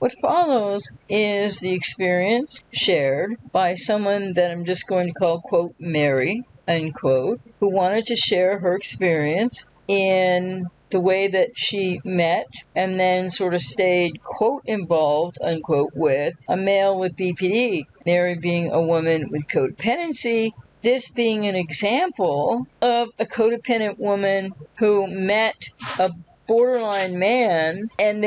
What follows is the experience shared by someone that I'm just going to call, quote, Mary, unquote, who wanted to share her experience in the way that she met and then sort of stayed, quote, involved, unquote, with a male with BPD, Mary being a woman with codependency, this being an example of a codependent woman who met a borderline man, and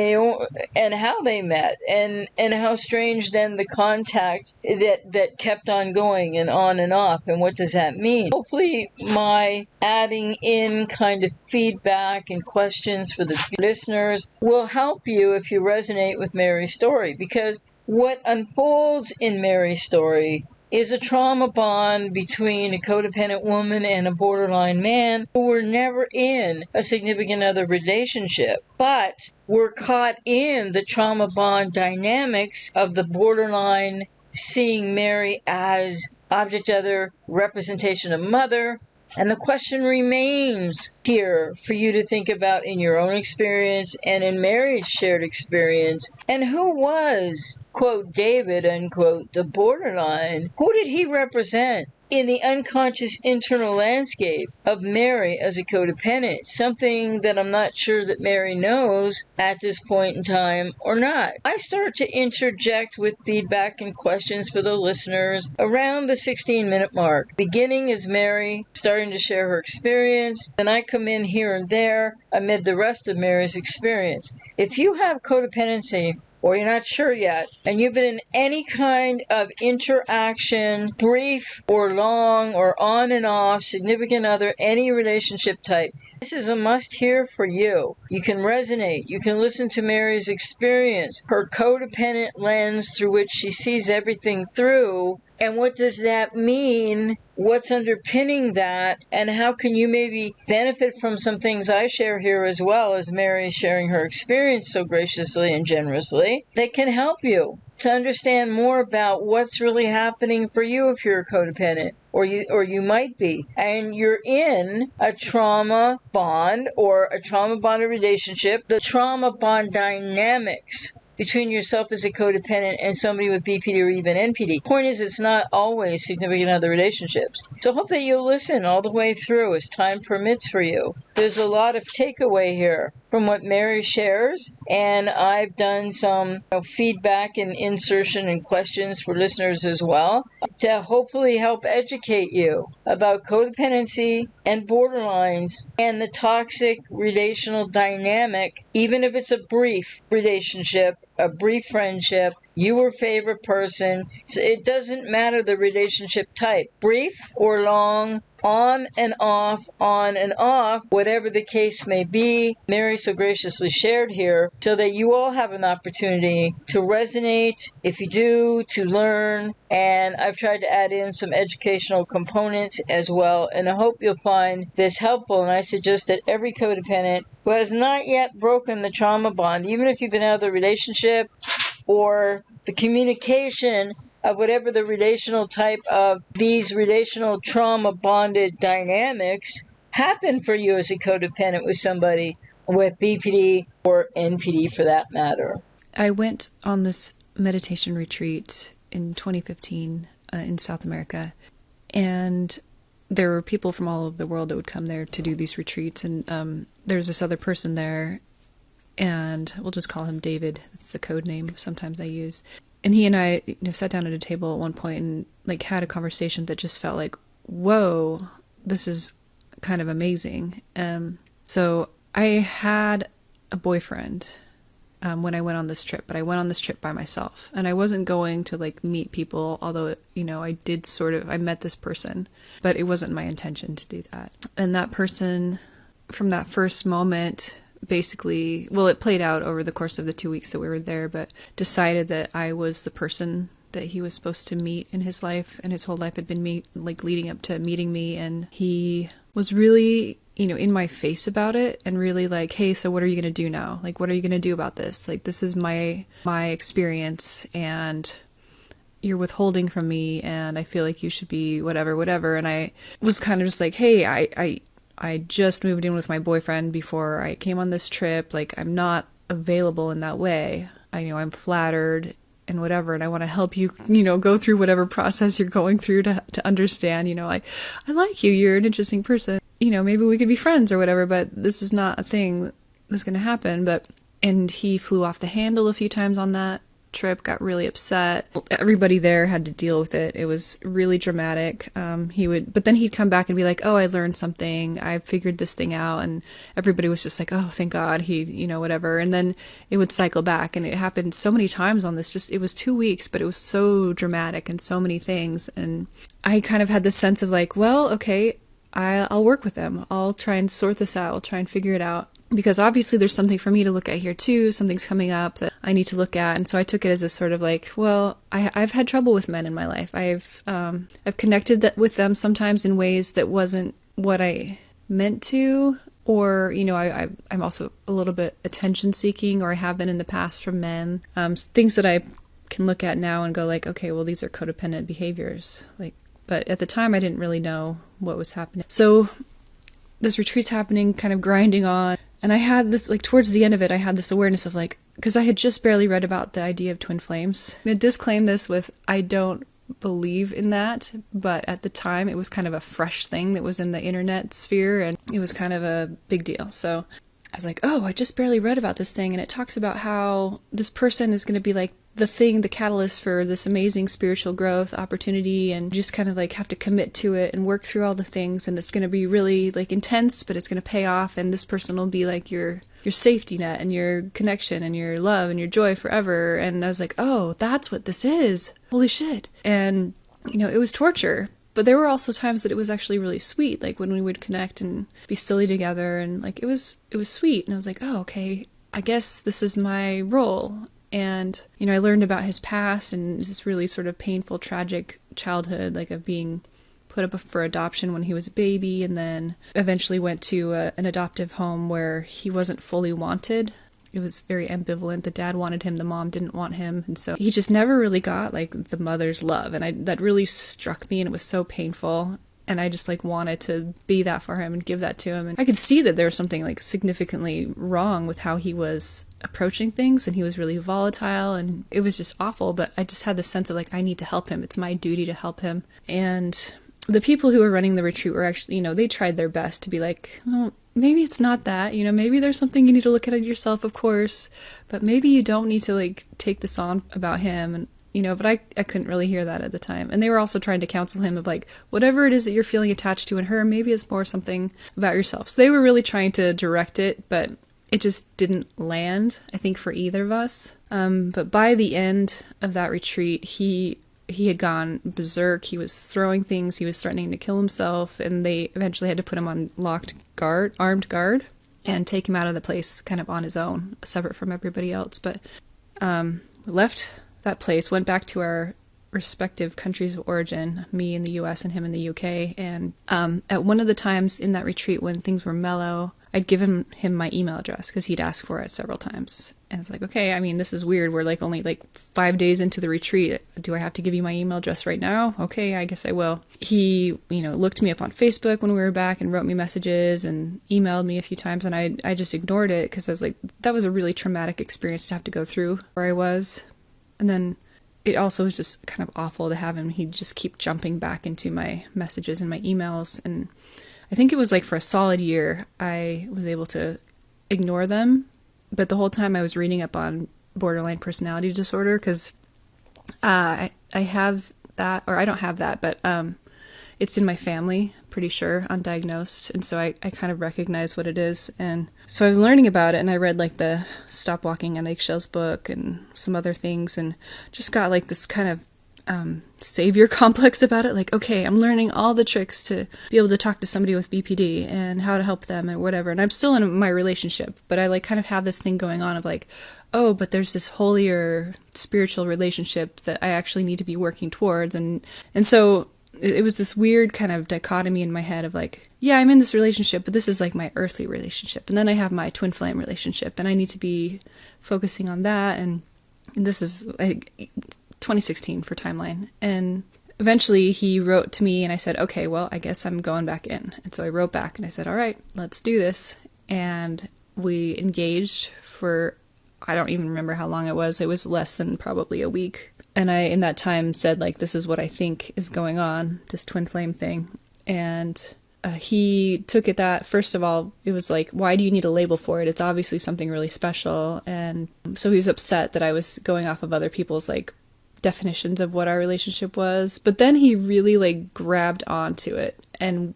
how they met, and how strange then the contact that kept on going and on and off, and what does that mean? Hopefully my adding in kind of feedback and questions for the listeners will help you if you resonate with Mary's story, because what unfolds in Mary's story is a trauma bond between a codependent woman and a borderline man who were never in a significant other relationship, but were caught in the trauma bond dynamics of the borderline seeing Mary as object other, representation of mother. And the question remains here for you to think about in your own experience and in Mary's shared experience. And who was, quote, David, unquote, the borderline? Who did he represent in the unconscious internal landscape of Mary as a codependent? Something that I'm not sure that Mary knows at this point in time or not. I start to interject with feedback and questions for the listeners around the 16-minute mark. Beginning is Mary starting to share her experience, then I come in here and there amid the rest of Mary's experience. If you have codependency, or you're not sure yet, and you've been in any kind of interaction, brief or long or on and off, significant other, any relationship type, this is a must-hear for you. You can resonate. You can listen to Mary's experience, her codependent lens through which she sees everything through, and what does that mean? What's underpinning that? And how can you maybe benefit from some things I share here, as well as Mary sharing her experience so graciously and generously, that can help you to understand more about what's really happening for you if you're a codependent, or you might be, and you're in a trauma bond or a trauma bonded relationship. The trauma bond dynamics between yourself as a codependent and somebody with BPD or even NPD. Point is, it's not always significant other relationships. So hope that you'll listen all the way through as time permits for you. There's a lot of takeaway here from what Mary shares, and I've done some feedback and insertion and questions for listeners as well to hopefully help educate you about codependency and borderlines and the toxic relational dynamic, even if it's a brief relationship, a brief friendship, your favorite person. It doesn't matter the relationship type, brief or long, on and off, whatever the case may be. Mary so graciously shared here so that you all have an opportunity to resonate, if you do, to learn. And I've tried to add in some educational components as well, and I hope you'll find this helpful. And I suggest that every codependent who has not yet broken the trauma bond, even if you've been out of the relationship or the communication of whatever the relational type of these relational trauma bonded dynamics happen for you as a codependent with somebody with BPD or NPD for that matter. I went on this meditation retreat in 2015 in South America, and there were people from all over the world that would come there to do these retreats, and there's this other person there, and we'll just call him David. That's the code name sometimes I use. And he and I sat down at a table at one point and had a conversation that just felt like, whoa, this is kind of amazing. So I had a boyfriend when I went on this trip, but I went on this trip by myself, and I wasn't going to meet people, although I met this person, but it wasn't my intention to do that. And that person, from that first moment, basically, it played out over the course of the 2 weeks that we were there, but decided that I was the person that he was supposed to meet in his life, and his whole life had been leading up to meeting me, and he was really, in my face about it, and really hey, so what are you going to do now? What are you going to do about this? This is my experience, and you're withholding from me, and I feel like you should be whatever. And I was kind of just hey, I just moved in with my boyfriend before I came on this trip. I'm not available in that way. I'm flattered and whatever, and I want to help you, go through whatever process you're going through to understand, I like you, you're an interesting person, maybe we could be friends or whatever, but this is not a thing that's going to happen. And he flew off the handle a few times on that trip, got really upset. Everybody there had to deal with it. It was really dramatic. But then he'd come back and be like, oh, I learned something. I figured this thing out. And everybody was just like, oh, thank God, he, whatever. And then it would cycle back. And it happened so many times on this. It was 2 weeks, but it was so dramatic and so many things. And I kind of had this sense of like, well, okay, I'll work with them. I'll try and sort this out. I'll try and figure it out. Because obviously there's something for me to look at here too. Something's coming up that I need to look at. And so I took it as a sort of like, well, I've had trouble with men in my life. I've connected with them sometimes in ways that wasn't what I meant to. Or, I'm also a little bit attention seeking, or I have been in the past from men. Things that I can look at now and go like, okay, well, these are codependent behaviors. But at the time I didn't really know what was happening. So this retreat's happening, kind of grinding on. And I had this, towards the end of it, I had this awareness of because I had just barely read about the idea of twin flames. And I disclaim this with, I don't believe in that, but at the time it was kind of a fresh thing that was in the internet sphere, and it was kind of a big deal. So I was like, oh, I just barely read about this thing, and it talks about how this person is going to be the catalyst for this amazing spiritual growth opportunity, and just kind of have to commit to it and work through all the things, and it's going to be really intense, but it's going to pay off, and this person will be your safety net and your connection and your love and your joy forever. And I was like, oh, that's what this is. Holy shit. And it was torture, but there were also times that it was actually really sweet, when we would connect and be silly together, and it was sweet. And I was like, oh, okay, I guess this is my role. And, I learned about his past and this really sort of painful, tragic childhood, of being put up for adoption when he was a baby, and then eventually went to an adoptive home where he wasn't fully wanted. It was very ambivalent. The dad wanted him, the mom didn't want him. And so he just never really got, the mother's love. And that really struck me, and it was so painful. And I just wanted to be that for him and give that to him. And I could see that there was something significantly wrong with how he was approaching things, and he was really volatile, and it was just awful. But I just had the sense of I need to help him. It's my duty to help him. And the people who were running the retreat were actually, they tried their best to be well, maybe it's not that, maybe there's something you need to look at yourself, of course, but maybe you don't need to take this on about him. And but I couldn't really hear that at the time. And they were also trying to counsel him of whatever it is that you're feeling attached to in her, maybe it's more something about yourself. So they were really trying to direct it, but it just didn't land, I think, for either of us. But by the end of that retreat, he had gone berserk. He was throwing things. He was threatening to kill himself. And they eventually had to put him on armed guard, and take him out of the place kind of on his own, separate from everybody else. But left that place, went back to our respective countries of origin, me in the US and him in the UK. And at one of the times in that retreat when things were mellow, I'd given him my email address because he'd asked for it several times. And it's okay, this is weird. We're only 5 days into the retreat. Do I have to give you my email address right now? Okay, I guess I will. He, looked me up on Facebook when we were back and wrote me messages and emailed me a few times. And I just ignored it because I was that was a really traumatic experience to have to go through where I was. And then it also was just kind of awful to have him. He'd just keep jumping back into my messages and my emails. And I think it was for a solid year, I was able to ignore them. But the whole time I was reading up on borderline personality disorder, because I have that, or I don't have that, but it's in my family, pretty sure, undiagnosed. And so I kind of recognize what it is. And so I was learning about it, and I read the Stop Walking on Eggshells book and some other things, and just got this kind of savior complex about it. Okay, I'm learning all the tricks to be able to talk to somebody with BPD and how to help them and whatever. And I'm still in my relationship, but I kind of have this thing going on of oh, but there's this holier spiritual relationship that I actually need to be working towards. And so it was this weird kind of dichotomy in my head of yeah, I'm in this relationship, but this is my earthly relationship. And then I have my twin flame relationship, and I need to be focusing on that. And this is 2016 for timeline. And eventually he wrote to me, and I said, okay, well, I guess I'm going back in. And so I wrote back and I said, all right, let's do this. And we engaged for I don't even remember how long it was. It was less than probably a week. And I, in that time, said, like, this is what I think is going on, this twin flame thing. And he took it that, first of all, it was like, why do you need a label for it? It's obviously something really special. And so he was upset that I was going off of other people's, like, definitions of what our relationship was. But then he really, like, grabbed onto it and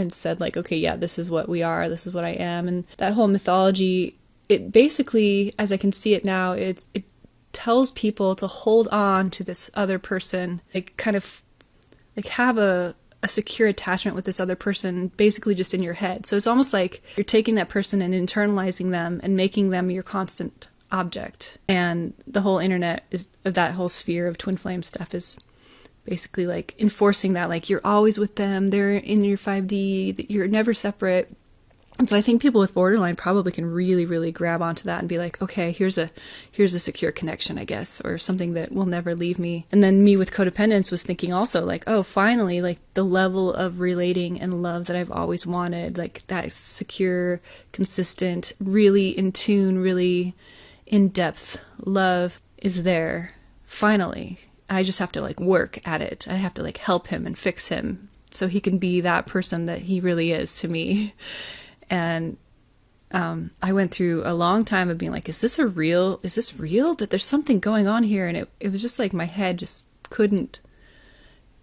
said, like, okay, yeah, this is what we are, this is what I am. And that whole mythology, it basically, as I can see it now, it tells people to hold on to this other person, like, kind of, like, have a secure attachment with this other person, basically just in your head. So it's almost like you're taking that person and internalizing them and making them your constant object. And the whole internet is, that whole sphere of twin flame stuff is basically like enforcing that, like, you're always with them, they're in your 5D, you're never separate. And so I think people with borderline probably can really, really grab onto that and be like, okay, here's a secure connection, I guess, or something that will never leave me. And then me with codependence was thinking also, like, oh, finally, like, the level of relating and love that I've always wanted, like, that secure, consistent, really in tune, really in-depth love is there, finally. I just have to, like, work at it. I have to, like, help him and fix him so he can be that person that he really is to me. And I went through a long time of being like, is this real? But there's something going on here. And it was just like my head just couldn't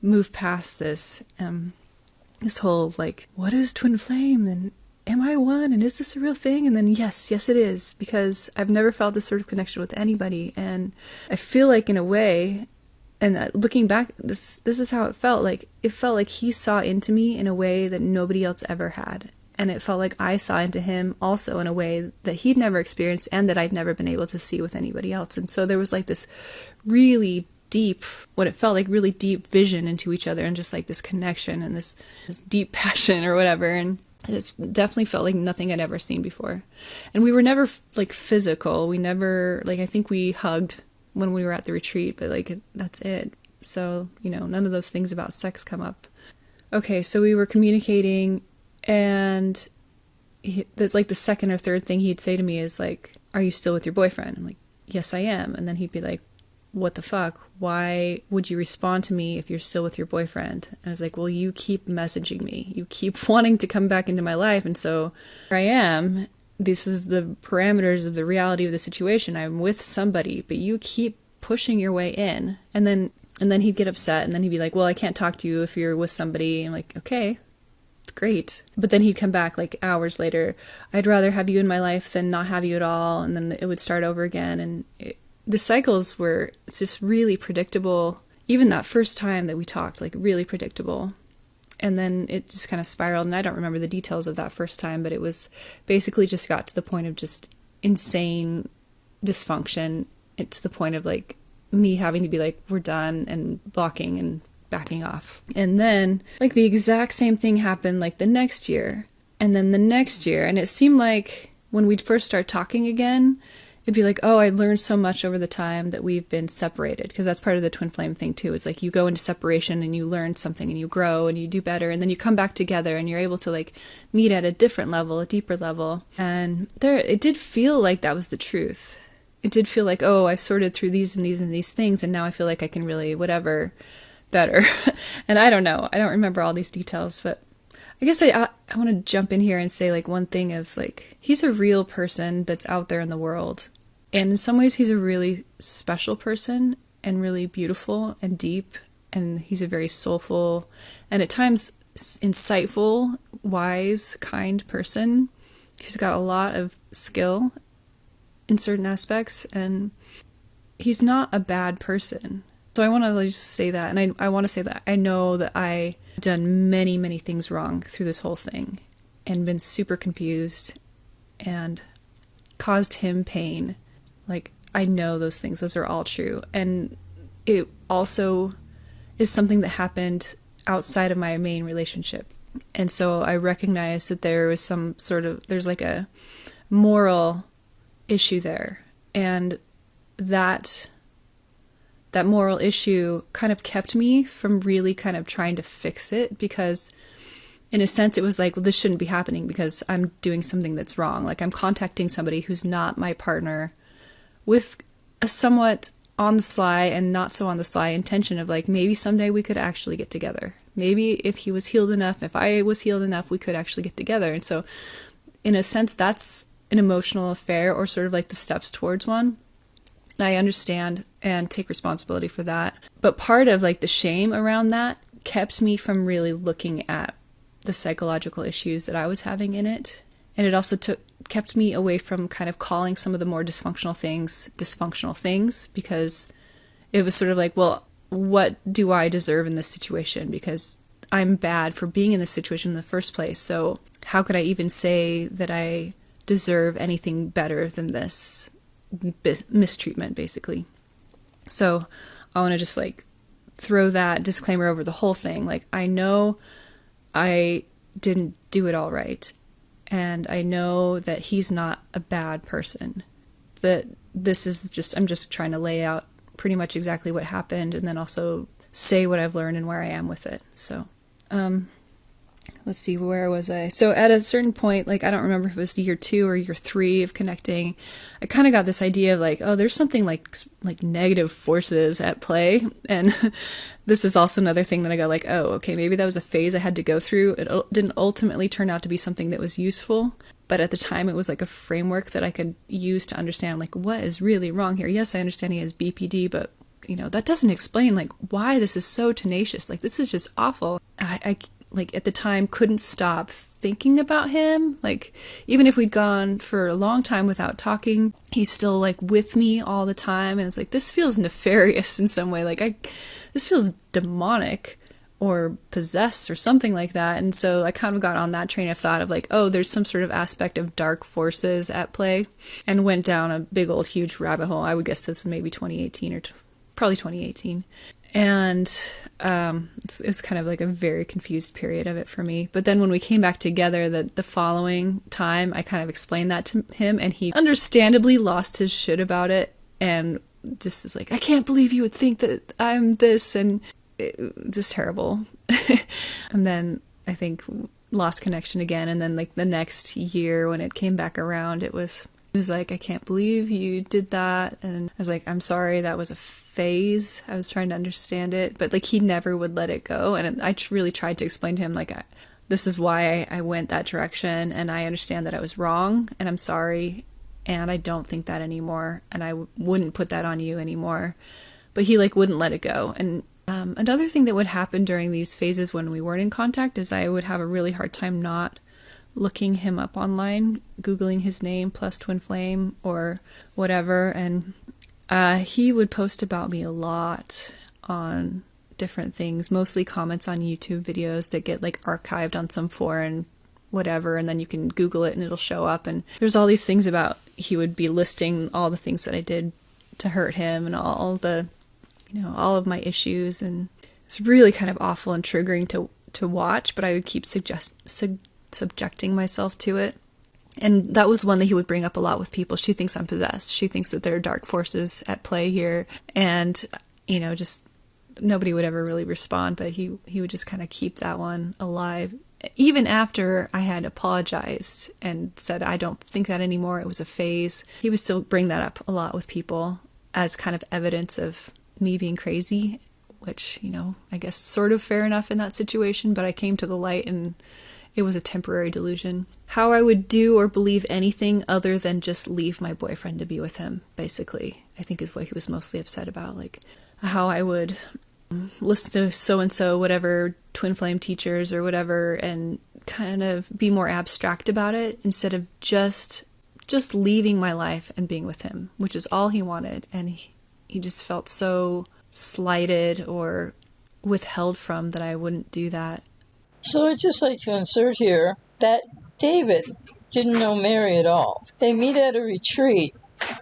move past this. This whole, like, what is twin flame? And am I one? And is this a real thing? And then yes, it is. Because I've never felt this sort of connection with anybody. And I feel like, in a way, and looking back, this is how it felt. Like, it felt like he saw into me in a way that nobody else ever had. And it felt like I saw into him also in a way that he'd never experienced and that I'd never been able to see with anybody else. And so there was, like, this really deep, what it felt like really deep vision into each other, and just, like, this connection and this deep passion or whatever. And it definitely felt like nothing I'd ever seen before. And we were never, like, physical. We never, like, I think we hugged when we were at the retreat, but, like, that's it. So, you know, none of those things about sex come up. Okay, so we were communicating. And like, the second or third thing he'd say to me is, like, are you still with your boyfriend? I'm like, yes, I am. And then he'd be like, what the fuck? Why would you respond to me if you're still with your boyfriend? And I was like, well, you keep messaging me. You keep wanting to come back into my life. And so here I am. This is the parameters of the reality of the situation. I'm with somebody, but you keep pushing your way in. And then he'd get upset, and then he'd be like, well, I can't talk to you if you're with somebody. I'm like, okay. Great. But then he'd come back, like, hours later, I'd rather have you in my life than not have you at all. And then it would start over again. And the cycles were just really predictable. Even that first time that we talked, like, really predictable. And then it just kind of spiraled. And I don't remember the details of that first time, but it was basically just got to the point of just insane dysfunction. To the point of, like, me having to be like, we're done, and blocking and backing off. And then, like, the exact same thing happened, like, the next year, and then the next year. And it seemed like when we'd first start talking again, it'd be like, oh, I learned so much over the time that we've been separated. Because that's part of the twin flame thing too, is like, you go into separation and you learn something and you grow and you do better, and then you come back together and you're able to, like, meet at a different level, a deeper level. And it did feel like that was the truth. It did feel like, oh, I've sorted through these and these and these things, and now I feel like I can really whatever better. And I don't know, I don't remember all these details, but I guess I want to jump in here and say, like, one thing of, like, he's a real person that's out there in the world, and in some ways he's a really special person and really beautiful and deep, and he's a very soulful and at times insightful, wise, kind person who's got a lot of skill in certain aspects, and he's not a bad person. So I want to just say that, and I want to say that I know that I've done many, many things wrong through this whole thing, and been super confused, and caused him pain. Like, I know those things, those are all true. And it also is something that happened outside of my main relationship. And so I recognize that there was there's like a moral issue there. And that moral issue kind of kept me from really kind of trying to fix it, because in a sense it was like, well, this shouldn't be happening because I'm doing something that's wrong. Like, I'm contacting somebody who's not my partner with a somewhat on the sly and not so on the sly intention of like, maybe someday we could actually get together. Maybe if he was healed enough, if I was healed enough, we could actually get together. And so in a sense, that's an emotional affair, or sort of like the steps towards one. And I understand and take responsibility for that. But part of like the shame around that kept me from really looking at the psychological issues that I was having in it. And it also kept me away from kind of calling some of the more dysfunctional things, because it was sort of like, well, what do I deserve in this situation? Because I'm bad for being in this situation in the first place. So how could I even say that I deserve anything better than this mistreatment, basically? So I want to just like throw that disclaimer over the whole thing. Like, I know I didn't do it all right, and I know that he's not a bad person, but this is just, I'm just trying to lay out pretty much exactly what happened, and then also say what I've learned and where I am with it. So let's see, where was I? So at a certain point, like, I don't remember if it was year 2 or year 3 of connecting, I kind of got this idea of like, oh, there's something like negative forces at play. And this is also another thing that I got like, oh, okay, maybe that was a phase I had to go through. It didn't ultimately turn out to be something that was useful, but at the time it was like a framework that I could use to understand like what is really wrong here. Yes, I understand he has BPD, but that doesn't explain like why this is so tenacious. Like, this is just awful. I like at the time couldn't stop thinking about him. Like, even if we'd gone for a long time without talking, he's still like with me all the time. And it's like, this feels nefarious in some way. Like, this feels demonic or possessed or something like that. And so I kind of got on that train of thought of like, oh, there's some sort of aspect of dark forces at play, and went down a big old huge rabbit hole. I would guess this was maybe 2018 or probably 2018. And it's kind of like a very confused period of it for me. But then when we came back together the following time, I kind of explained that to him, and he understandably lost his shit about it and just is like, I can't believe you would think that I'm this, and just terrible. And then I think lost connection again. And then like the next year when it came back around, it was like, I can't believe you did that. And I was like, I'm sorry, that was a phase. I was trying to understand it, but like he never would let it go. And I really tried to explain to him like, this is why I went that direction, and I understand that I was wrong, and I'm sorry, and I don't think that anymore, and I wouldn't put that on you anymore. But he like wouldn't let it go. And another thing that would happen during these phases when we weren't in contact is I would have a really hard time not looking him up online, Googling his name plus Twin Flame or whatever. And he would post about me a lot on different things, mostly comments on YouTube videos that get like archived on some foreign whatever, and then you can Google it and it'll show up. And there's all these things about, he would be listing all the things that I did to hurt him and all the, all of my issues. And it's really kind of awful and triggering to watch, but I would keep subjecting myself to it. And that was one that he would bring up a lot with people. She thinks I'm possessed. She thinks that there are dark forces at play here. And, just nobody would ever really respond, but he would just kind of keep that one alive. Even after I had apologized and said, I don't think that anymore, it was a phase, he would still bring that up a lot with people as kind of evidence of me being crazy, which, I guess sort of fair enough in that situation, but I came to the light and it was a temporary delusion. How I would do or believe anything other than just leave my boyfriend to be with him, basically, I think is what he was mostly upset about. Like, how I would listen to so-and-so, whatever, Twin Flame teachers or whatever, and kind of be more abstract about it instead of just leaving my life and being with him, which is all he wanted. And he just felt so slighted or withheld from that I wouldn't do that. So I'd just like to insert here that David didn't know Mary at all. They meet at a retreat.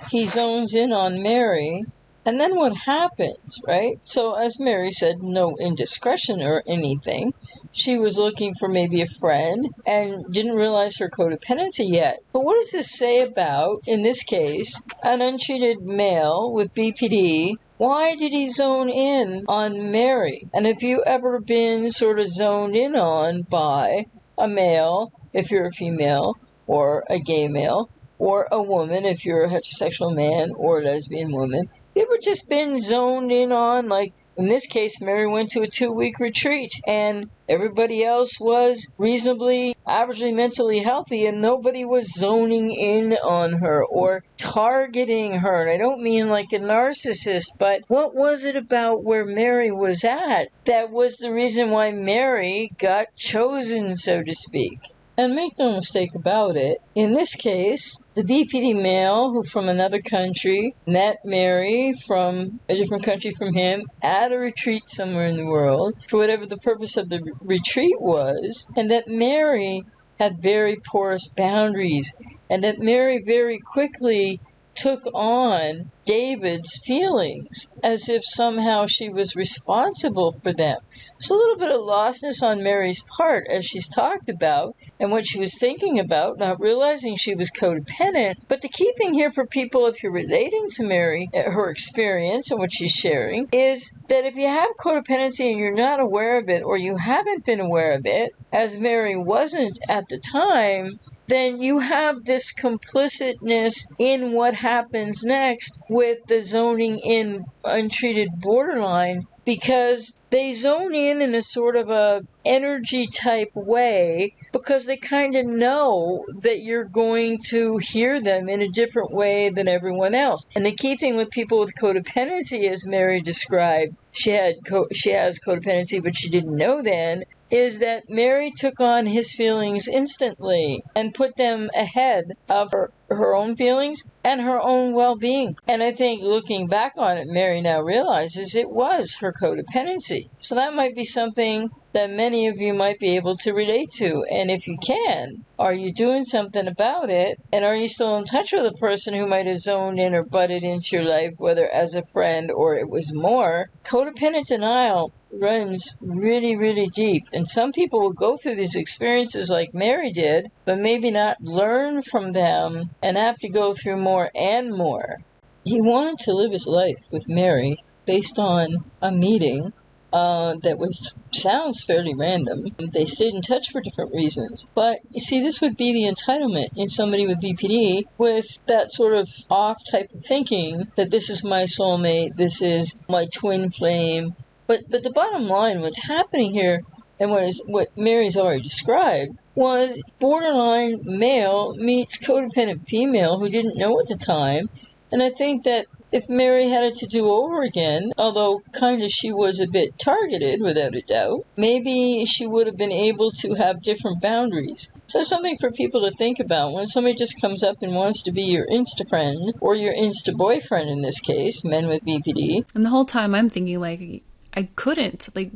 He zones in on Mary. And then what happens, right? So as Mary said, no indiscretion or anything. She was looking for maybe a friend and didn't realize her codependency yet. But what does this say about, in this case, an untreated male with BPD? Why did he zone in on Mary? And have you ever been sort of zoned in on by a male, if you're a female, or a gay male, or a woman, if you're a heterosexual man or a lesbian woman, you ever just been zoned in on, like, in this case, Mary went to a 2-week retreat, and everybody else was reasonably, averagely mentally healthy, and nobody was zoning in on her or targeting her. And I don't mean like a narcissist, but what was it about where Mary was at that was the reason why Mary got chosen, so to speak? And make no mistake about it, in this case, the BPD male who from another country met Mary from a different country from him at a retreat somewhere in the world for whatever the purpose of the retreat was, and that Mary had very porous boundaries, and that Mary very quickly took on David's feelings as if somehow she was responsible for them. So a little bit of lostness on Mary's part, as she's talked about, and what she was thinking about, not realizing she was codependent. But the key thing here for people, if you're relating to Mary, her experience and what she's sharing, is that if you have codependency and you're not aware of it, or you haven't been aware of it, as Mary wasn't at the time, then you have this complicitness in what happens next with the zoning in untreated borderline, because they zone in a sort of a energy type way because they kind of know that you're going to hear them in a different way than everyone else. And the key thing with people with codependency, as Mary described, she has codependency, but she didn't know then, is that Mary took on his feelings instantly and put them ahead of her own feelings and her own well-being. And I think looking back on it, Mary now realizes it was her codependency. So that might be something that many of you might be able to relate to. And if you can, are you doing something about it? And are you still in touch with a person who might have zoned in or butted into your life, whether as a friend or it was more? Codependent denial runs really, really deep. And some people will go through these experiences like Mary did, but maybe not learn from them and have to go through more and more. He wanted to live his life with Mary based on a meeting that sounds fairly random. They stayed in touch for different reasons. But you see, this would be the entitlement in somebody with BPD with that sort of off type of thinking that this is my soulmate, this is my twin flame. But the bottom line, what's happening here, and what Mary's already described, was borderline male meets codependent female who didn't know at the time. And I think that if Mary had it to do over again, although kind of she was a bit targeted without a doubt, maybe she would have been able to have different boundaries. So something for people to think about when somebody just comes up and wants to be your Insta friend, or your Insta boyfriend in this case, men with BPD. And the whole time I'm thinking, like, I couldn't. Like,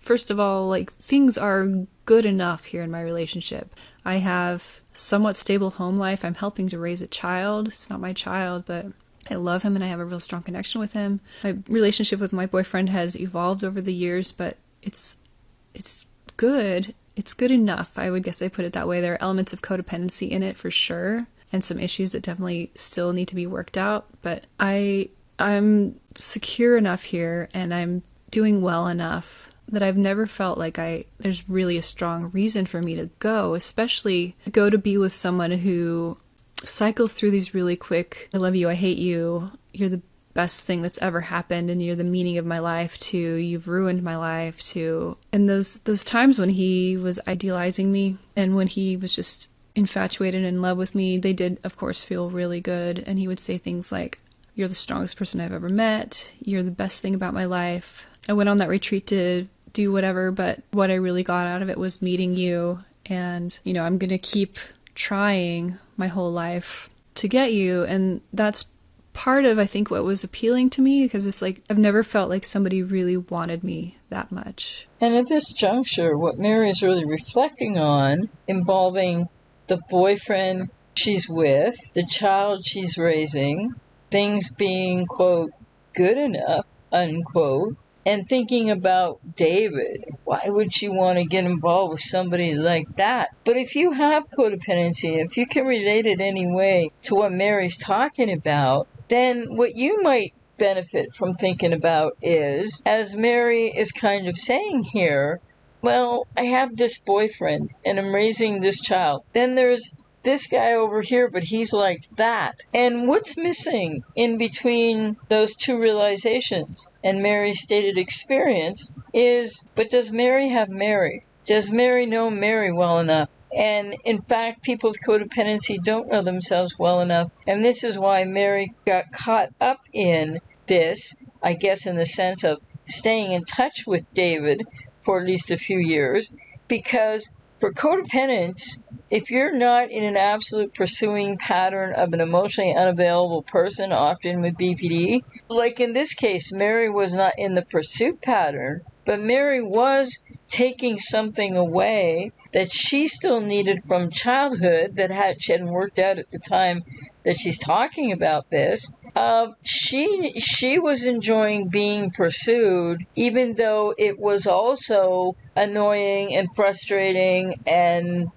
first of all, like, things are good enough here in my relationship. I have somewhat stable home life. I'm helping to raise a child. It's not my child, but I love him and I have a real strong connection with him. My relationship with my boyfriend has evolved over the years, but it's good. It's good enough. I would guess I put it that way. There are elements of codependency in it for sure, and some issues that definitely still need to be worked out. But I'm secure enough here and I'm doing well enough that I've never felt like there's really a strong reason for me to go, especially go to be with someone who cycles through these really quick, I love you, I hate you, you're the best thing that's ever happened, and you're the meaning of my life, to you've ruined my life, to, and those times when he was idealizing me and when he was just infatuated and in love with me, they did of course feel really good. And he would say things like, you're the strongest person I've ever met, you're the best thing about my life. I went on that retreat to do whatever, but what I really got out of it was meeting you, and I'm gonna keep trying my whole life to get you. And that's part of, I think, what was appealing to me, because it's like I've never felt like somebody really wanted me that much. And at this juncture, what Mary is really reflecting on, involving the boyfriend she's with, the child she's raising, things being, quote, good enough, unquote, and thinking about David. Why would she want to get involved with somebody like that? But if you have codependency, if you can relate it any way to what Mary's talking about, then what you might benefit from thinking about is, as Mary is kind of saying here, well, I have this boyfriend and I'm raising this child. Then there's this guy over here, but he's like that. And what's missing in between those two realizations and Mary's stated experience is, but does Mary have Mary? Does Mary know Mary well enough? And in fact, people with codependency don't know themselves well enough. And this is why Mary got caught up in this, I guess, in the sense of staying in touch with David for at least a few years. Because for codependence, if you're not in an absolute pursuing pattern of an emotionally unavailable person, often with BPD, like in this case, Mary was not in the pursuit pattern, but Mary was taking something away that she still needed from childhood that she hadn't worked out at the time that she's talking about this. She was enjoying being pursued, even though it was also annoying and frustrating and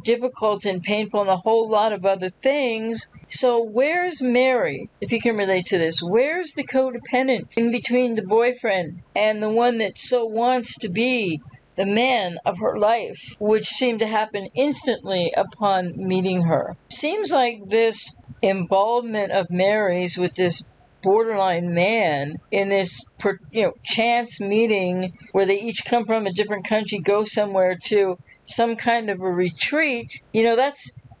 difficult and painful and a whole lot of other things. So where's Mary, if you can relate to this? Where's the codependent in between the boyfriend and the one that so wants to be the man of her life, which seemed to happen instantly upon meeting her? Seems like this involvement of Mary's with this borderline man in this chance meeting where they each come from a different country, go somewhere to some kind of a retreat,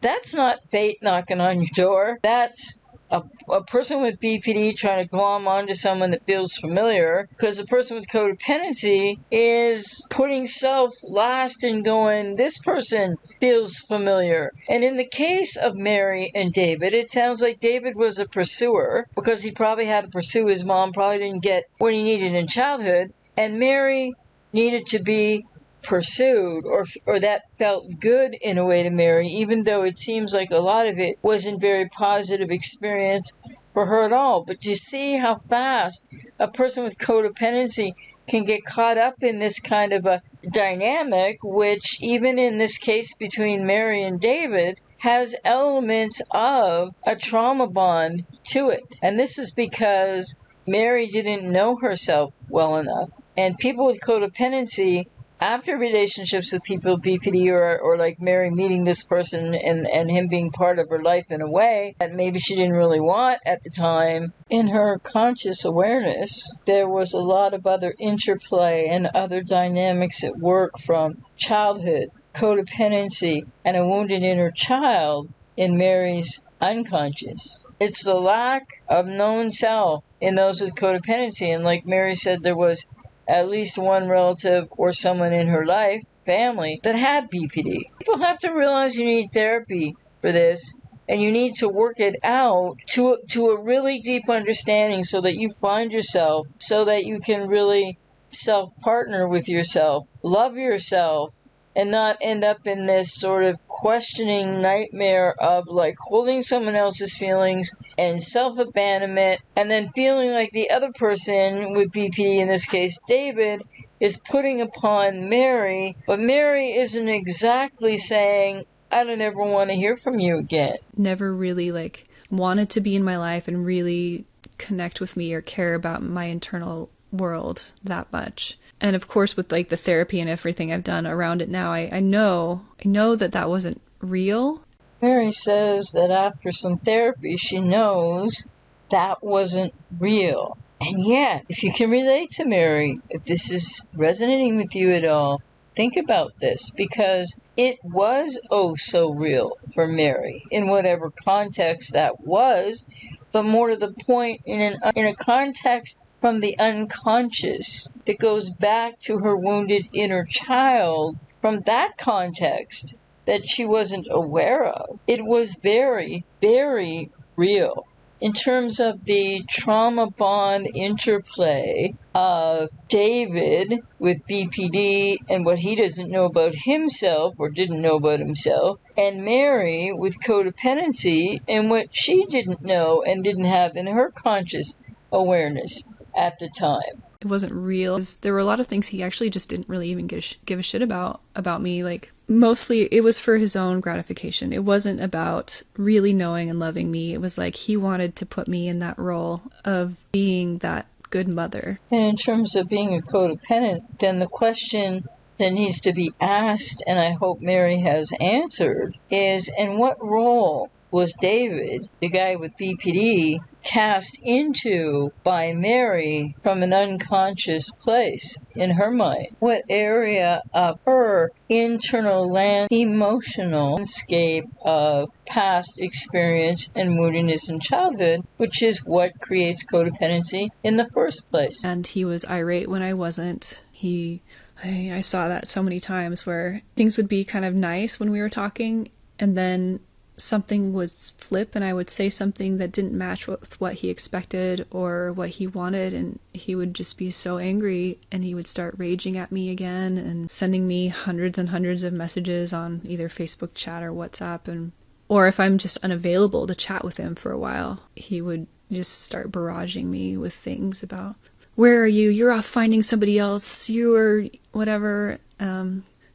that's not fate knocking on your door. That's a person with BPD trying to glom onto someone that feels familiar, because the person with codependency is putting self last and going, this person feels familiar. And in the case of Mary and David, it sounds like David was a pursuer because he probably had to pursue his mom, probably didn't get what he needed in childhood, and Mary needed to be pursued, or that felt good in a way to Mary, even though it seems like a lot of it wasn't very positive experience for her at all. But you see how fast a person with codependency can get caught up in this kind of a dynamic, which even in this case between Mary and David has elements of a trauma bond to it. And this is because Mary didn't know herself well enough. And people with codependency, after relationships with people with BPD or like Mary meeting this person and him being part of her life in a way that maybe she didn't really want at the time, in her conscious awareness, there was a lot of other interplay and other dynamics at work from childhood, codependency, and a wounded inner child in Mary's unconscious. It's the lack of known self in those with codependency. And like Mary said, there was at least one relative or someone in her life, family, that had BPD. People have to realize you need therapy for this, and you need to work it out to a really deep understanding so that you find yourself, so that you can really self-partner with yourself, love yourself, and not end up in this sort of questioning nightmare of like holding someone else's feelings and self-abandonment, and then feeling like the other person with BPD, in this case David, is putting upon Mary, but Mary isn't exactly saying, I don't ever want to hear from you again. Never really wanted to be in my life and really connect with me or care about my internal world that much. And of course, with the therapy and everything I've done around it now, I know that wasn't real. Mary says that after some therapy, she knows that wasn't real. And yet, if you can relate to Mary, if this is resonating with you at all, think about this, because it was so real for Mary in whatever context that was, but more to the point, in a context from the unconscious that goes back to her wounded inner child, from that context that she wasn't aware of. It was very, very real. In terms of the trauma bond interplay of David with BPD and what he doesn't know about himself or didn't know about himself, and Mary with codependency and what she didn't know and didn't have in her conscious awareness at the time. It wasn't real. There were a lot of things he actually just didn't really even give a shit about me. Mostly it was for his own gratification. It wasn't about really knowing and loving me. It was he wanted to put me in that role of being that good mother. And in terms of being a codependent, then the question that needs to be asked, and I hope Mary has answered, is in what role was David, the guy with BPD, cast into by Mary from an unconscious place in her mind? What area of her internal emotional landscape of past experience and moodiness in childhood, which is what creates codependency in the first place? And he was irate when I wasn't. I saw that so many times where things would be kind of nice when we were talking, and then something would flip and I would say something that didn't match with what he expected or what he wanted, and he would just be so angry and he would start raging at me again and sending me hundreds and hundreds of messages on either Facebook chat or WhatsApp, or if I'm just unavailable to chat with him for a while, he would just start barraging me with things about, where are you? You're off finding somebody else. You are whatever.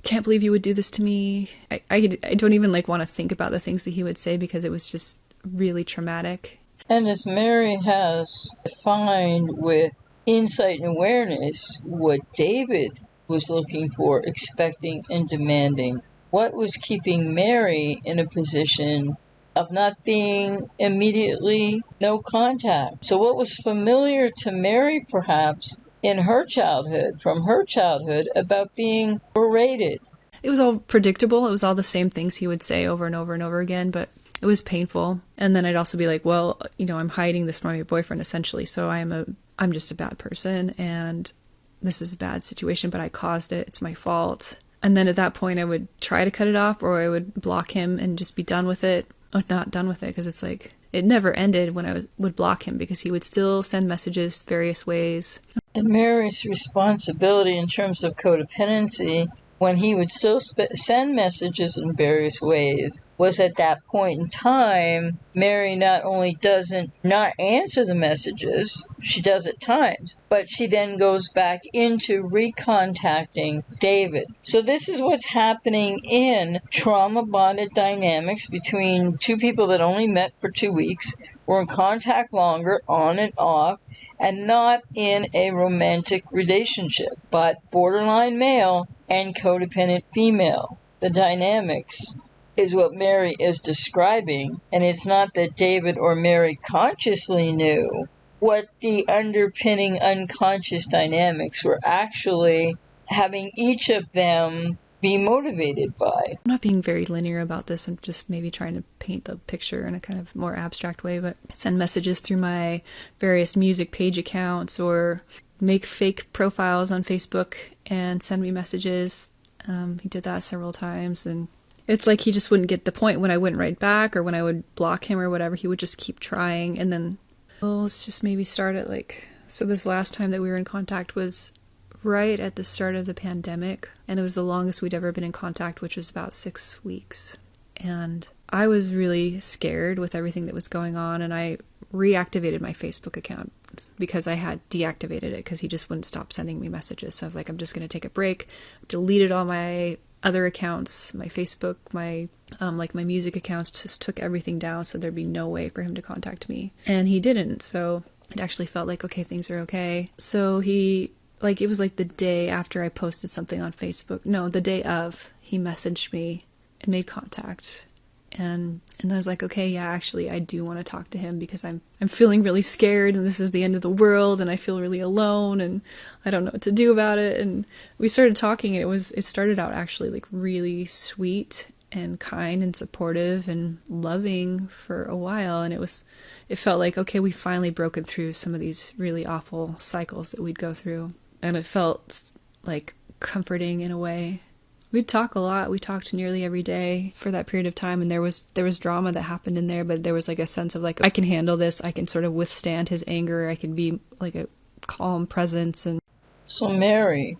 Can't believe you would do this to me. I don't even want to think about the things that he would say because it was just really traumatic. And as Mary has defined with insight and awareness what David was looking for, expecting, and demanding, what was keeping Mary in a position of not being immediately no contact? So what was familiar to Mary perhaps in her childhood, from her childhood, about being berated? It was all predictable. It was all the same things he would say over and over and over again, but it was painful. And then I'd also be like, well, I'm hiding this from my boyfriend essentially, so I'm just a bad person and this is a bad situation, but I caused it. It's my fault. And then at that point I would try to cut it off, or I would block him and just be done with it. Or not done with it, because it's it never ended when I would block him, because he would still send messages various ways. And Mary's responsibility in terms of codependency, when he would still send messages in various ways, was at that point in time, Mary not only doesn't not answer the messages, she does at times, but she then goes back into recontacting David. So this is what's happening in trauma-bonded dynamics between two people that only met for 2 weeks, were in contact longer, on and off, and not in a romantic relationship, but borderline male and codependent female. The dynamics is what Mary is describing, and it's not that David or Mary consciously knew what the underpinning unconscious dynamics were actually having each of them be motivated by. I'm not being very linear about this. I'm just maybe trying to paint the picture in a kind of more abstract way, but send messages through my various music page accounts, or make fake profiles on Facebook and send me messages. He did that several times, and it's like he just wouldn't get the point when I wouldn't write back or when I would block him or whatever. He would just keep trying, and then, well, let's just maybe start at so this last time that we were in contact was right at the start of the pandemic, and it was the longest we'd ever been in contact, which was about 6 weeks. And I was really scared with everything that was going on, and I reactivated my Facebook account because I had deactivated it because he just wouldn't stop sending me messages. So I was like, I'm just going to take a break. Deleted all my other accounts, my Facebook, my my music accounts, just took everything down so there'd be no way for him to contact me. And he didn't, so it actually felt like, okay, things are okay. So he, it was the day after I posted something on Facebook. No, the day of, he messaged me and made contact. And I was like, okay, yeah, actually, I do want to talk to him because I'm feeling really scared, and this is the end of the world, and I feel really alone, and I don't know what to do about it. And we started talking, and it started out actually really sweet and kind and supportive and loving for a while, and it felt like, okay, we finally broken through some of these really awful cycles that we'd go through. And it felt comforting in a way. We'd talk a lot. We talked nearly every day for that period of time, and there was drama that happened in there, but there was a sense of I can handle this. I can sort of withstand his anger. I can be a calm presence. And so Mary,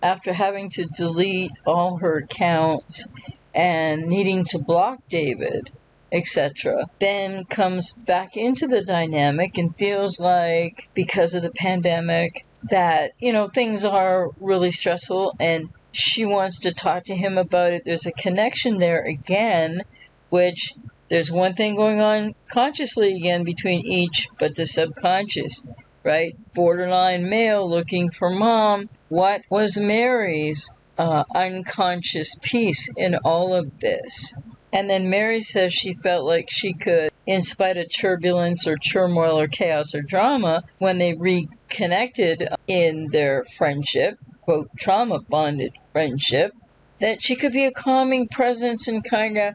after having to delete all her accounts and needing to block David, etc., then comes back into the dynamic and feels like, because of the pandemic, that, things are really stressful, and she wants to talk to him about it. There's a connection there again, which there's one thing going on consciously again between each, but the subconscious, right? Borderline male looking for mom. What was Mary's unconscious piece in all of this. And then Mary says she felt like she could, in spite of turbulence or turmoil or chaos or drama, when they reconnected in their friendship, quote, trauma bonded friendship, that she could be a calming presence and kind of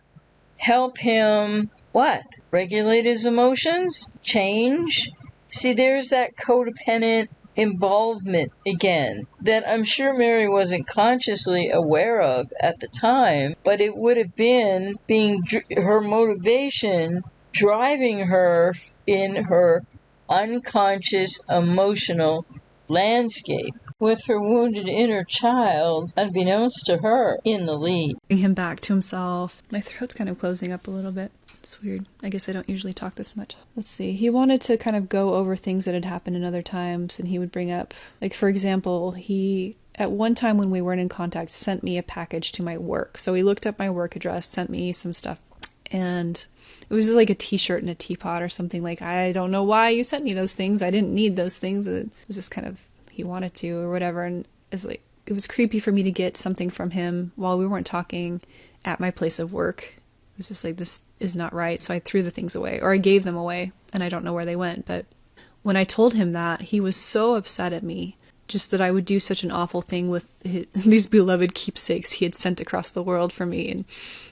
help him, what? Regulate his emotions? Change? See, there's that codependent involvement again that I'm sure Mary wasn't consciously aware of at the time, but it would have been being her motivation driving her in her unconscious emotional landscape with her wounded inner child, unbeknownst to her, in the lead. Bring him back to himself. My throat's kind of closing up a little bit. It's weird. I guess I don't usually talk this much. Let's see. He wanted to kind of go over things that had happened in other times, and he would bring up, like, for example, he, at one time when we weren't in contact, sent me a package to my work. So he looked up my work address, sent me some stuff, and it was just like a t-shirt and a teapot or something. Like, I don't know why you sent me those things. I didn't need those things. It was just kind of, he wanted to or whatever, and it was creepy for me to get something from him while we weren't talking at my place of work. It was just like, this is not right. So I threw the things away, or I gave them away, and I don't know where they went. But when I told him that, he was so upset at me, just that I would do such an awful thing with these beloved keepsakes he had sent across the world for me. And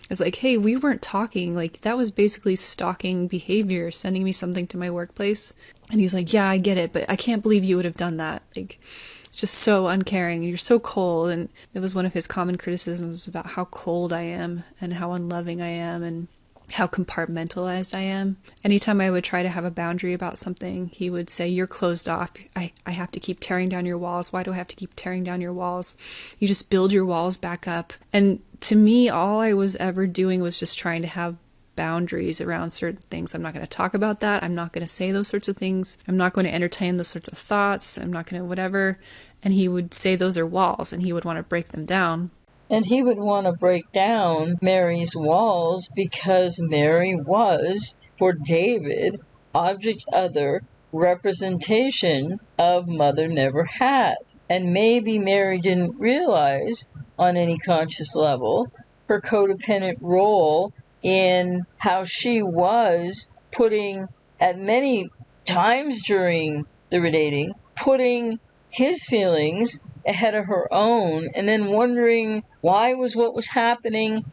I was like, hey, we weren't talking. Like, that was basically stalking behavior, sending me something to my workplace. And he's like, yeah, I get it, but I can't believe you would have done that. Like, it's just so uncaring. You're so cold. And it was one of his common criticisms about how cold I am and how unloving I am and how compartmentalized I am. Anytime I would try to have a boundary about something, he would say, you're closed off. I have to keep tearing down your walls. Why do I have to keep tearing down your walls? You just build your walls back up. And to me, all I was ever doing was just trying to have boundaries around certain things. I'm not going to talk about that. I'm not going to say those sorts of things. I'm not going to entertain those sorts of thoughts. I'm not going to whatever. And he would say those are walls, and he would want to break them down. And he would want to break down Mary's walls because Mary was, for David, object other representation of Mother Never Had. And maybe Mary didn't realize on any conscious level her codependent role in how she was putting, at many times during the dating, putting his feelings ahead of her own, and then wondering why was what was happening.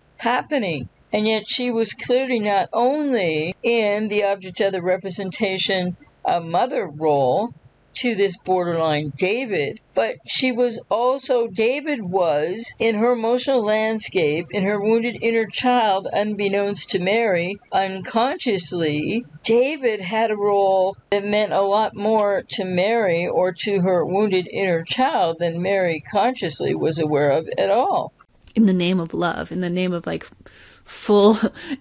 And yet she was clearly not only in the object of the representation of mother role to this borderline David, but David was, in her emotional landscape, in her wounded inner child, unbeknownst to Mary, unconsciously, David had a role that meant a lot more to Mary or to her wounded inner child than Mary consciously was aware of at all. In the name of love, in the name of like full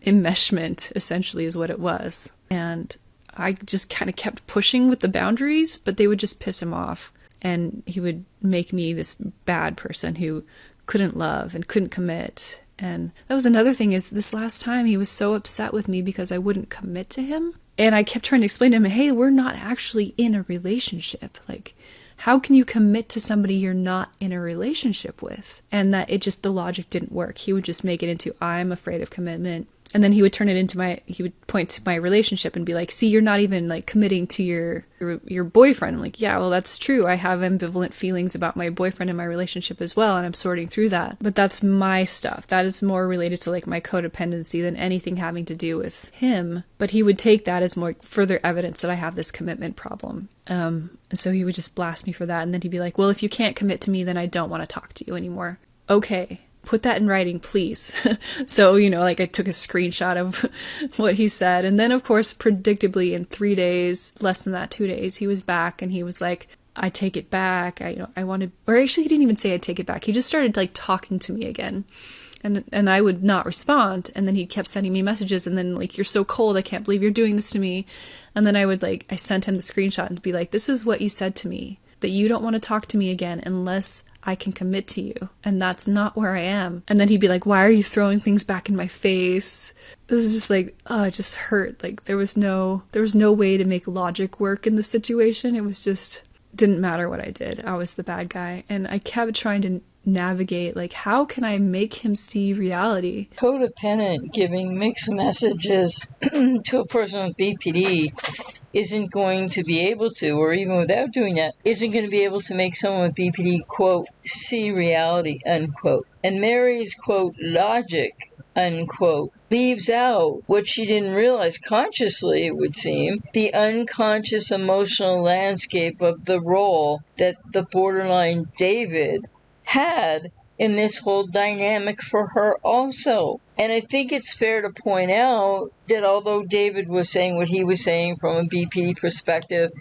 enmeshment, essentially is what it was. And I just kind of kept pushing with the boundaries, but they would just piss him off. And he would make me this bad person who couldn't love and couldn't commit. And that was another thing, is this last time he was so upset with me because I wouldn't commit to him. And I kept trying to explain to him, hey, we're not actually in a relationship. Like, how can you commit to somebody you're not in a relationship with? And that the logic didn't work. He would just make it into, I'm afraid of commitment. And then he would turn it into he would point to my relationship and be like, see, you're not even like committing to your boyfriend. I'm like, yeah, well, that's true. I have ambivalent feelings about my boyfriend and my relationship as well. And I'm sorting through that. But that's my stuff. That is more related to like my codependency than anything having to do with him. But he would take that as more further evidence that I have this commitment problem. And so he would just blast me for that. And then he'd be like, well, if you can't commit to me, then I don't want to talk to you anymore. Okay. Put that in writing, please. So, like I took a screenshot of what he said. And then, of course, predictably in 3 days, less than that, 2 days, he was back and he was like, I take it back. I want to, or actually he didn't even say I take it back. He just started like talking to me again. And I would not respond. And then he kept sending me messages and then like, you're so cold. I can't believe you're doing this to me. And then I sent him the screenshot and be like, this is what you said to me, that you don't want to talk to me again unless I can commit to you. And that's not where I am. And then he'd be like, why are you throwing things back in my face? It was just like, oh, it just hurt. Like there was no way to make logic work in the situation. It was just, didn't matter what I did. I was the bad guy. And I kept trying to navigate, like, how can I make him see reality? Codependent giving mixed messages to a person with BPD isn't going to be able to, or even without doing that, isn't going to be able to make someone with BPD, quote, see reality, unquote. And Mary's, quote, logic, unquote, leaves out what she didn't realize consciously, it would seem, the unconscious emotional landscape of the role that the borderline David had in this whole dynamic for her also. And I think it's fair to point out that although David was saying what he was saying from a BPD perspective,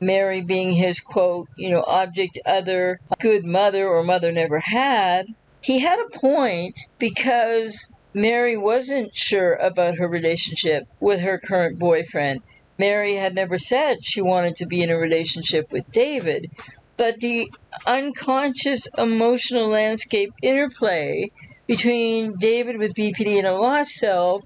Mary being his, quote, object other, good mother or mother never had, he had a point because Mary wasn't sure about her relationship with her current boyfriend. Mary had never said she wanted to be in a relationship with David. But the unconscious emotional landscape interplay between David with BPD and a lost self,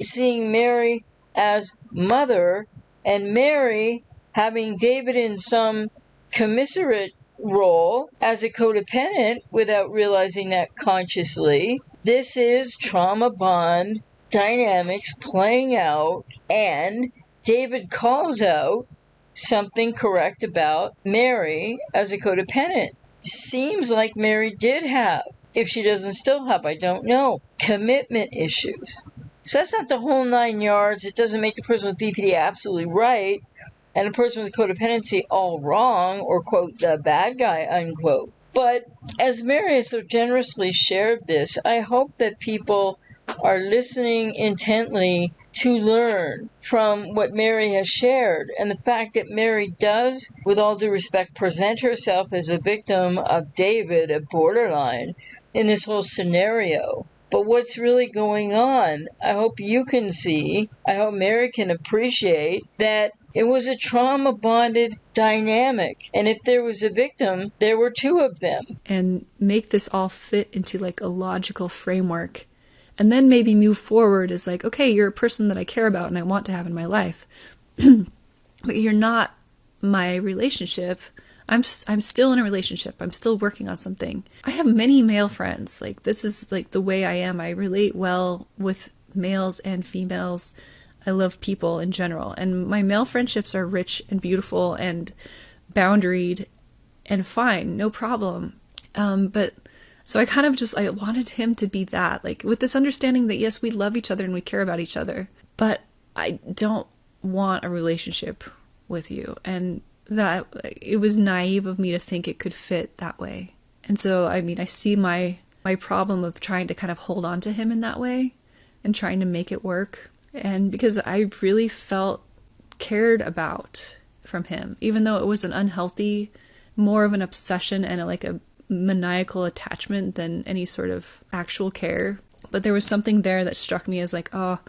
seeing Mary as mother, and Mary having David in some commiserate role as a codependent without realizing that consciously. This is trauma bond dynamics playing out, and David calls out something correct about Mary as a codependent. Seems like Mary did have, if she doesn't still have, I don't know, commitment issues. So that's not the whole 9 yards. It doesn't make the person with BPD absolutely right and the person with codependency all wrong, or, quote, the bad guy, unquote. But as Mary has so generously shared this, I hope that people are listening intently to learn from what Mary has shared, and the fact that Mary does, with all due respect, present herself as a victim of David, a borderline, in this whole scenario. But what's really going on, I hope you can see, I hope Mary can appreciate that it was a trauma-bonded dynamic. And if there was a victim, there were two of them. And make this all fit into like a logical framework. And then maybe move forward as like, okay, you're a person that I care about and I want to have in my life. But you're not my relationship. I'm still in a relationship. I'm still working on something. I have many male friends. Like, this is like the way I am. I relate well with males and females. I love people in general. And my male friendships are rich and beautiful and boundaried and fine. No problem. But so I kind of I wanted him to be that, like, with this understanding that, yes, we love each other and we care about each other, but I don't want a relationship with you. And that it was naive of me to think it could fit that way. And so, I mean, I see my problem of trying to kind of hold on to him in that way and trying to make it work. And because I really felt cared about from him, even though it was an unhealthy, more of an obsession and a maniacal attachment than any sort of actual care. But there was something there that struck me as like, oh,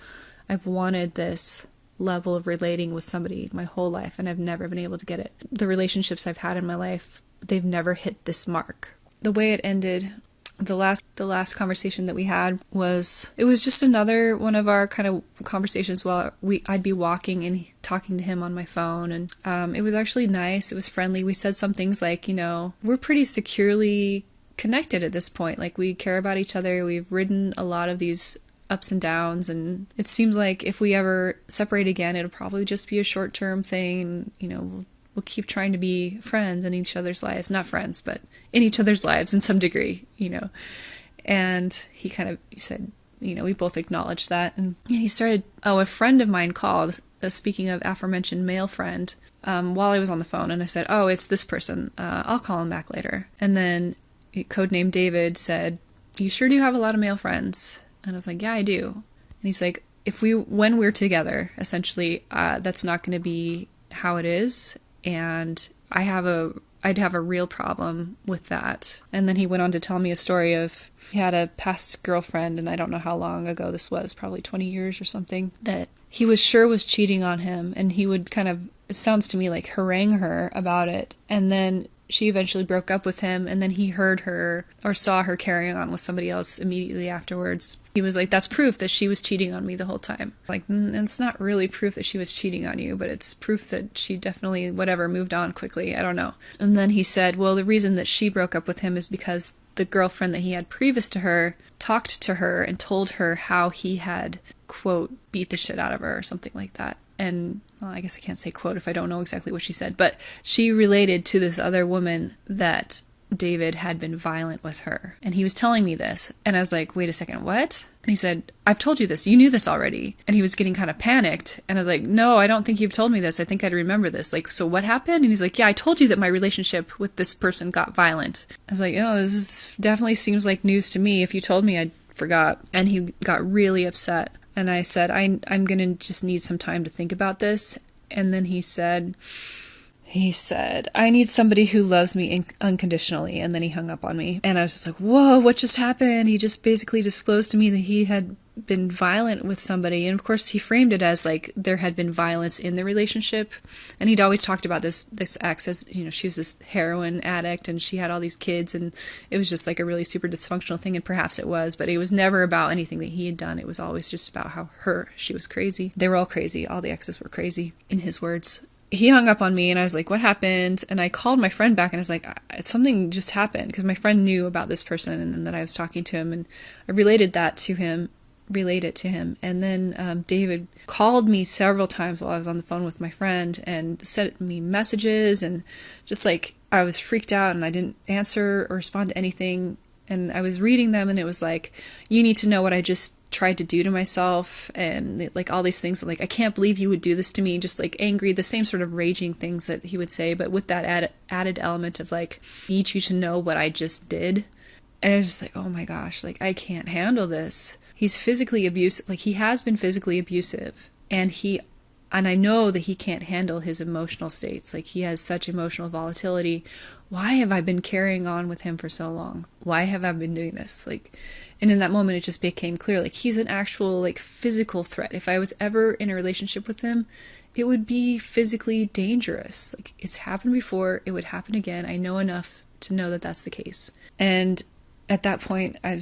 I've wanted this level of relating with somebody my whole life and I've never been able to get it. The relationships I've had in my life, they've never hit this mark. The way it ended, the last conversation that we had was just another one of our kind of conversations while I'd be walking and talking to him on my phone, and it was actually nice. It was friendly. We said some things like, we're pretty securely connected at this point. Like, we care about each other. We've ridden a lot of these ups and downs, and it seems like if we ever separate again, it'll probably just be a short-term thing. We'll keep trying to be friends in each other's lives. Not friends, but in each other's lives in some degree, And he said, we both acknowledged that. And he started, a friend of mine called, speaking of aforementioned male friend, while I was on the phone. And I said, oh, it's this person. I'll call him back later. And then codename David said, you sure do have a lot of male friends? And I was like, yeah, I do. And he's like, when we're together, essentially, that's not going to be how it is. And I'd have a real problem with that. And then he went on to tell me a story of, he had a past girlfriend, and I don't know how long ago this was, probably 20 years or something, that he was sure was cheating on him. And he would kind of, it sounds to me like, harangue her about it. And then she eventually broke up with him, and then he heard her or saw her carrying on with somebody else immediately afterwards. He was like, that's proof that she was cheating on me the whole time. Like, it's not really proof that she was cheating on you, but it's proof that she definitely, whatever, moved on quickly. I don't know. And then he said, well, the reason that she broke up with him is because the girlfriend that he had previous to her talked to her and told her how he had, quote, beat the shit out of her or something like that. And well, I guess I can't say quote if I don't know exactly what she said, but she related to this other woman that David had been violent with her. And he was telling me this, and I was like, wait a second, what? And he said, I've told you this. You knew this already. And he was getting kind of panicked. And I was like, no, I don't think you've told me this. I think I'd remember this. Like, so what happened? And he's like, yeah, I told you that my relationship with this person got violent. I was like, this definitely seems like news to me. If you told me, I forgot. And he got really upset. And I said, I'm going to just need some time to think about this. And then he said, I need somebody who loves me unconditionally. And then he hung up on me. And I was just like, whoa, what just happened? He just basically disclosed to me that he had been violent with somebody. And of course, he framed it as like there had been violence in the relationship. And he'd always talked about this ex as, she was this heroin addict and she had all these kids. And it was just like a really super dysfunctional thing. And perhaps it was, but it was never about anything that he had done. It was always just about how she was crazy. They were all crazy. All the exes were crazy, in his words. He hung up on me and I was like, what happened? And I called my friend back and I was like, something just happened, because my friend knew about this person and that I was talking to him, and I relayed it to him. And then David called me several times while I was on the phone with my friend and sent me messages, and just like I was freaked out and I didn't answer or respond to anything. And I was reading them and it was like, you need to know what I just tried to do to myself, and like all these things, like, I can't believe you would do this to me, just like angry, the same sort of raging things that he would say, but with that added element of like, I need you to know what I just did. And I was just like, oh my gosh, like, I can't handle this. He's physically abusive, like he has been physically abusive, and I know that he can't handle his emotional states. Like, he has such emotional volatility. Why have I been carrying on with him for so long? Why have I been doing this? Like, and in that moment, it just became clear, like, he's an actual, like, physical threat. If I was ever in a relationship with him, it would be physically dangerous. Like, it's happened before, it would happen again. I know enough to know that that's the case. And at that point, I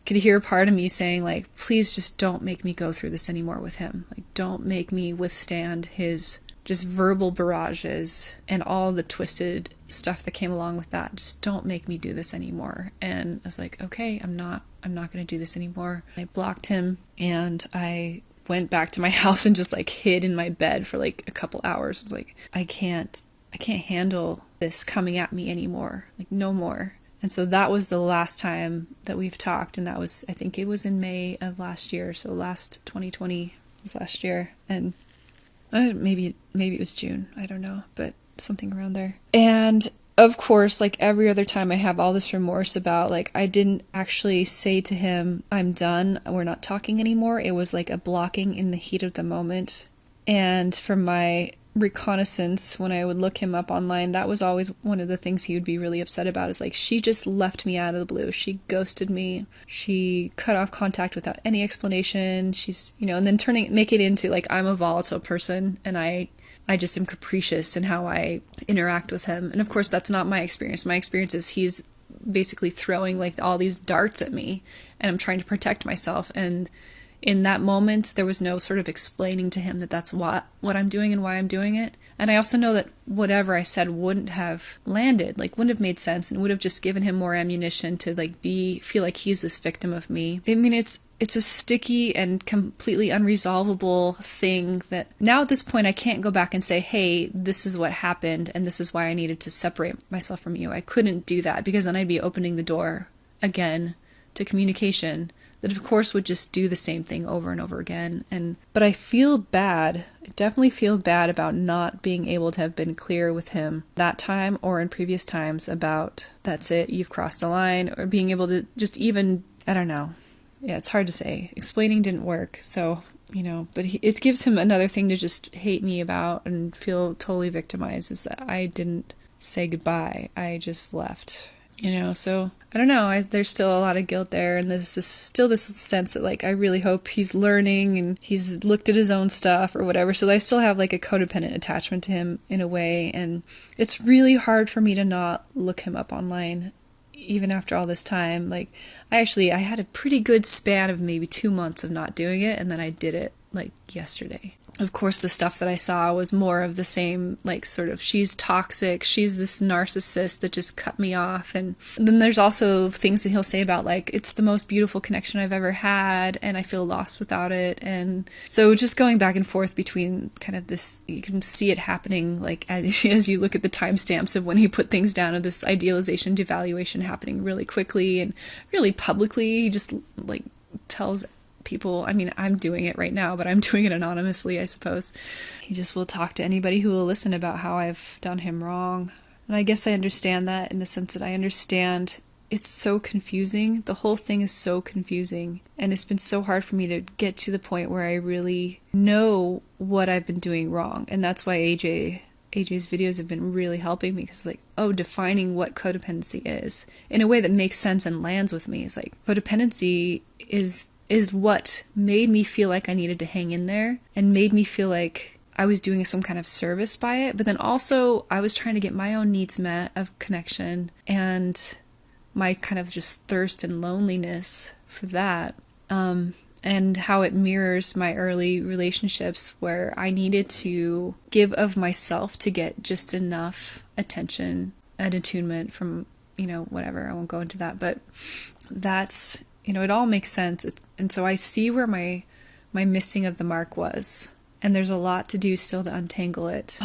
could hear part of me saying, like, please just don't make me go through this anymore with him. Like, don't make me withstand his just verbal barrages and all the twisted stuff that came along with that. Just don't make me do this anymore. And I was like, okay, I'm not going to do this anymore. I blocked him and I went back to my house and just like hid in my bed for like a couple hours. It's like, I can't handle this coming at me anymore. Like, no more. And so that was the last time that we've talked. And that was, I think it was in May of last year. So last 2020 was last year. And maybe it was June. I don't know, but something around there. And of course, like every other time, I have all this remorse about, like, I didn't actually say to him, I'm done, we're not talking anymore. It was like a blocking in the heat of the moment. And from my reconnaissance, when I would look him up online, that was always one of the things he would be really upset about, is like, she just left me out of the blue. She ghosted me. She cut off contact without any explanation. She's, and then make it into like, I'm a volatile person and I just am capricious in how I interact with him. And of course, that's not my experience. My experience is he's basically throwing like all these darts at me and I'm trying to protect myself. And in that moment, there was no sort of explaining to him that that's what I'm doing and why I'm doing it. And I also know that whatever I said wouldn't have landed, like wouldn't have made sense, and would have just given him more ammunition to like feel like he's this victim of me. I mean, it's a sticky and completely unresolvable thing that now at this point I can't go back and say, hey, this is what happened and this is why I needed to separate myself from you. I couldn't do that, because then I'd be opening the door again to communication that of course would just do the same thing over and over again. But I feel bad. I definitely feel bad about not being able to have been clear with him that time or in previous times about, that's it, you've crossed a line, or being able to just even, I don't know. Yeah, it's hard to say. Explaining didn't work, so, but it gives him another thing to just hate me about and feel totally victimized, is that I didn't say goodbye. I just left. So I don't know. There's still a lot of guilt there, and there's still this sense that like I really hope he's learning and he's looked at his own stuff or whatever. So I still have like a codependent attachment to him in a way, and it's really hard for me to not look him up online, even after all this time. Like I had a pretty good span of maybe 2 months of not doing it, and then I did it like yesterday. Of course, the stuff that I saw was more of the same, like sort of, she's toxic, she's this narcissist that just cut me off. And then there's also things that he'll say about like, it's the most beautiful connection I've ever had and I feel lost without it. And so just going back and forth between kind of this, you can see it happening like as you look at the timestamps of when he put things down, of this idealization, devaluation happening really quickly and really publicly. He just like tells people, I mean, I'm doing it right now, but I'm doing it anonymously, I suppose. He just will talk to anybody who will listen about how I've done him wrong. And I guess I understand that, in the sense that I understand it's so confusing. The whole thing is so confusing. And it's been so hard for me to get to the point where I really know what I've been doing wrong. And that's why AJ's videos have been really helping me, because like, defining what codependency is in a way that makes sense and lands with me. It's like, codependency is what made me feel like I needed to hang in there and made me feel like I was doing some kind of service by it. But then also I was trying to get my own needs met of connection and my kind of just thirst and loneliness for that. And how it mirrors my early relationships where I needed to give of myself to get just enough attention and attunement from, whatever. I won't go into that, but that's, it all makes sense. And so I see where my missing of the mark was. And there's a lot to do still to untangle it.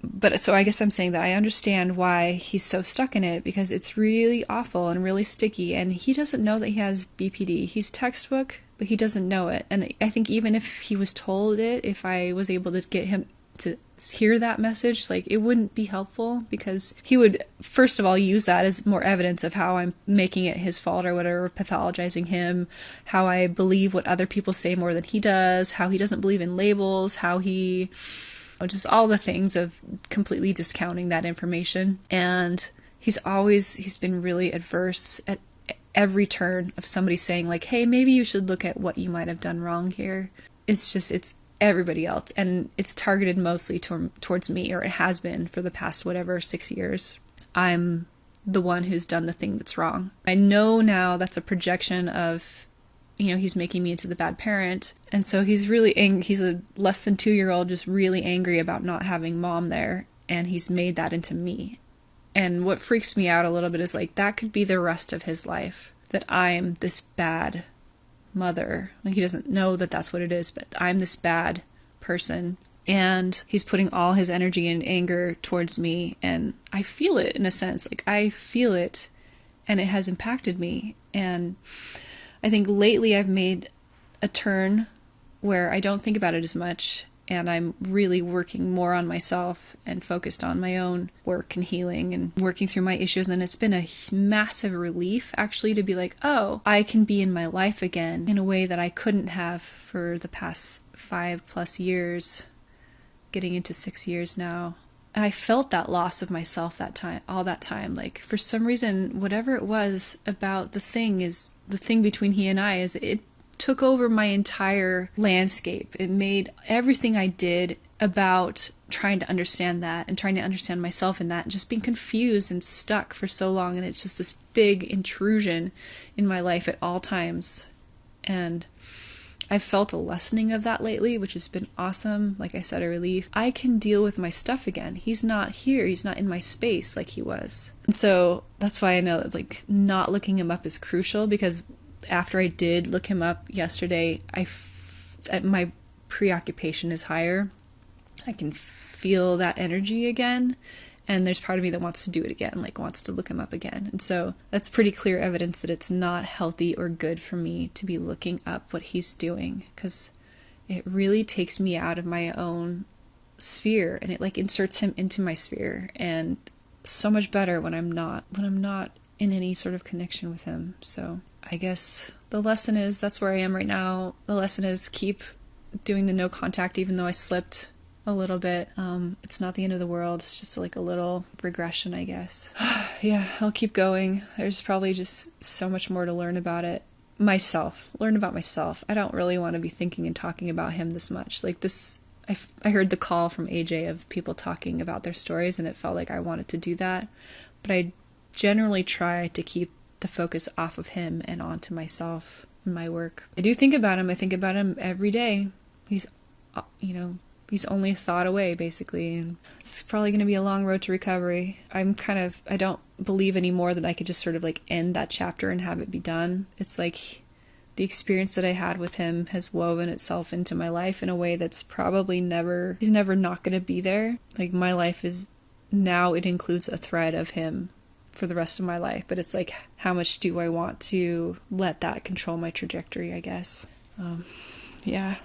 But so I guess I'm saying that I understand why he's so stuck in it, because it's really awful and really sticky. And he doesn't know that he has BPD. He's textbook, but he doesn't know it. And I think even if he was told it, if I was able to get him to hear that message, like, it wouldn't be helpful, because he would first of all use that as more evidence of how I'm making it his fault or whatever, pathologizing him, how I believe what other people say more than he does, how he doesn't believe in labels, how he just all the things of completely discounting that information. And he's been really adverse at every turn of somebody saying like, hey, maybe you should look at what you might have done wrong here. It's everybody else, and it's targeted mostly towards me, or it has been for the past 6 years. I'm the one who's done the thing that's wrong. I know now that's a projection of, he's making me into the bad parent, and so he's really angry. He's a less than 2-year-old, just really angry about not having mom there, and he's made that into me. And what freaks me out a little bit is like, that could be the rest of his life, that I'm this bad mother. Like, he doesn't know that that's what it is, but I'm this bad person, and he's putting all his energy and anger towards me, and I feel it in a sense. Like, I feel it, and it has impacted me. And I think lately I've made a turn where I don't think about it as much, and I'm really working more on myself and focused on my own work and healing and working through my issues. And it's been a massive relief, actually, to be like, I can be in my life again in a way that I couldn't have for the past 5+ years, getting into 6 years now. And I felt that loss of myself all that time. Like, for some reason, whatever it was about the thing between he and I, it took over my entire landscape. It made everything I did about trying to understand that and trying to understand myself in that, and just being confused and stuck for so long. And it's just this big intrusion in my life at all times. And I've felt a lessening of that lately, which has been awesome. Like I said, a relief. I can deal with my stuff again. He's not here. He's not in my space like he was. And so that's why I know that, like, not looking him up is crucial, because after I did look him up yesterday, my preoccupation is higher. I can feel that energy again, and there's part of me that wants to do it again, like wants to look him up again. And so that's pretty clear evidence that it's not healthy or good for me to be looking up what he's doing, because it really takes me out of my own sphere, and it like inserts him into my sphere, and so much better when I'm not in any sort of connection with him. So I guess the lesson is, that's where I am right now. The lesson is keep doing the no contact, even though I slipped a little bit. It's not the end of the world. It's just like a little regression, I guess. Yeah, I'll keep going. There's probably just so much more to learn about it. Learn about myself. I don't really want to be thinking and talking about him this much. Like this, I heard the call from AJ of people talking about their stories, and it felt like I wanted to do that. But I generally try to keep the focus off of him and onto myself and my work. I do think about him. I think about him every day. He's, he's only a thought away, basically. And it's probably going to be a long road to recovery. I don't believe anymore that I could just sort of like end that chapter and have it be done. It's like the experience that I had with him has woven itself into my life in a way that's probably he's never not going to be there. Like my life is now, it includes a thread of him for the rest of my life, but it's like, how much do I want to let that control my trajectory, I guess. Yeah.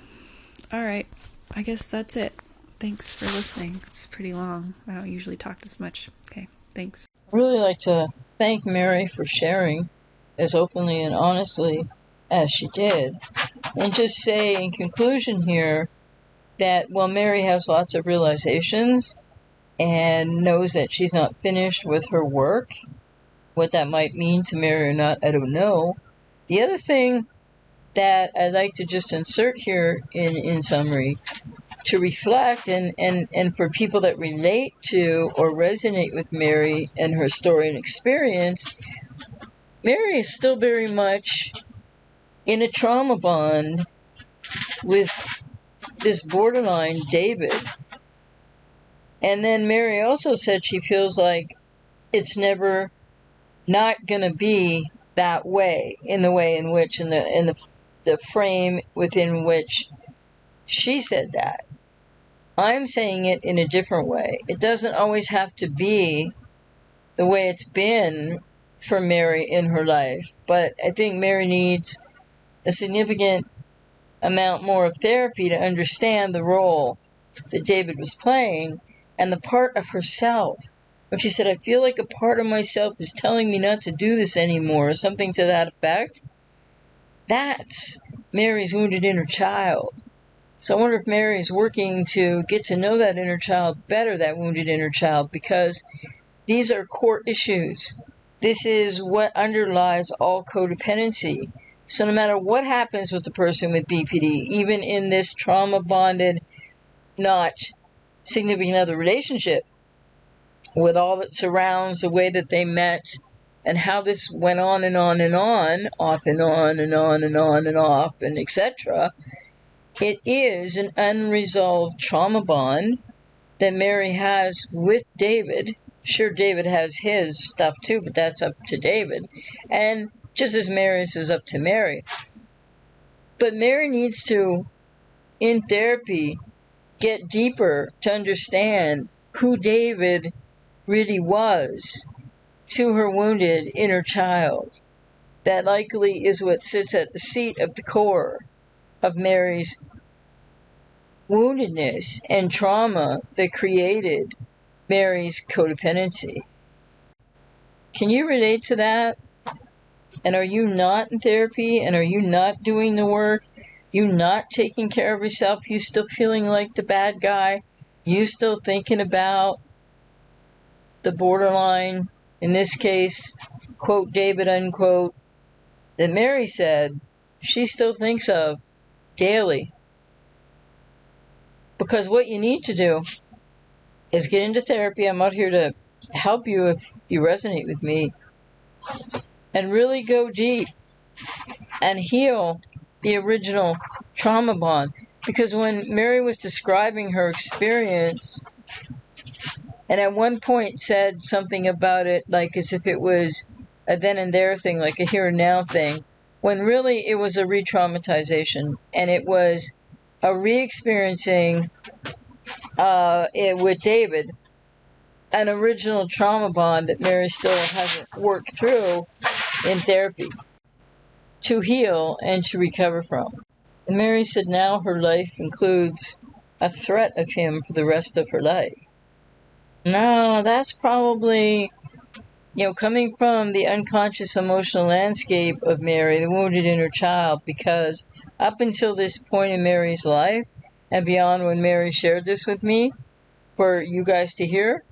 All right. I guess that's it. Thanks for listening. It's pretty long. I don't usually talk this much. Okay. Thanks. I'd really like to thank Mary for sharing as openly and honestly as she did. And just say in conclusion here that while Mary has lots of realizations and knows that she's not finished with her work, what that might mean to Mary or not, I don't know. The other thing that I'd like to just insert here in summary, to reflect and for people that relate to or resonate with Mary and her story and experience, Mary is still very much in a trauma bond with this borderline David. And then Mary also said she feels like it's never not going to be that way, in the way in which, in the frame within which she said that. I'm saying it in a different way. It doesn't always have to be the way it's been for Mary in her life, but I think Mary needs a significant amount more of therapy to understand the role that David was playing and the part of herself. When she said, I feel like a part of myself is telling me not to do this anymore, or something to that effect, that's Mary's wounded inner child. So I wonder if Mary's working to get to know that inner child better, that wounded inner child, because these are core issues. This is what underlies all codependency. So no matter what happens with the person with BPD, even in this trauma-bonded, not significant other relationship, with all that surrounds the way that they met and how this went on and on and on, off and on and on and on and off and etc., it is an unresolved trauma bond that Mary has with David. Sure, David has his stuff too, but that's up to David. And just as Mary's is up to Mary. But Mary needs to, in therapy, get deeper to understand who David really was to her wounded inner child. That likely is what sits at the seat of the core of Mary's woundedness and trauma that created Mary's codependency. Can you relate to that? And are you not in therapy? And are you not doing the work? You not taking care of yourself? You still feeling like the bad guy? You still thinking about the borderline, in this case, quote David, unquote, that Mary said she still thinks of daily? Because what you need to do is get into therapy. I'm out here to help you if you resonate with me. And really go deep and heal the original trauma bond. Because when Mary was describing her experience, and at one point said something about it like as if it was a then and there thing, like a here and now thing, when really it was a re-traumatization, and it was a re-experiencing it with David, an original trauma bond that Mary still hasn't worked through in therapy to heal and to recover from. And Mary said now her life includes a threat of him for the rest of her life. No, that's probably, coming from the unconscious emotional landscape of Mary, the wounded inner child, because up until this point in Mary's life, and beyond when Mary shared this with me for you guys to hear,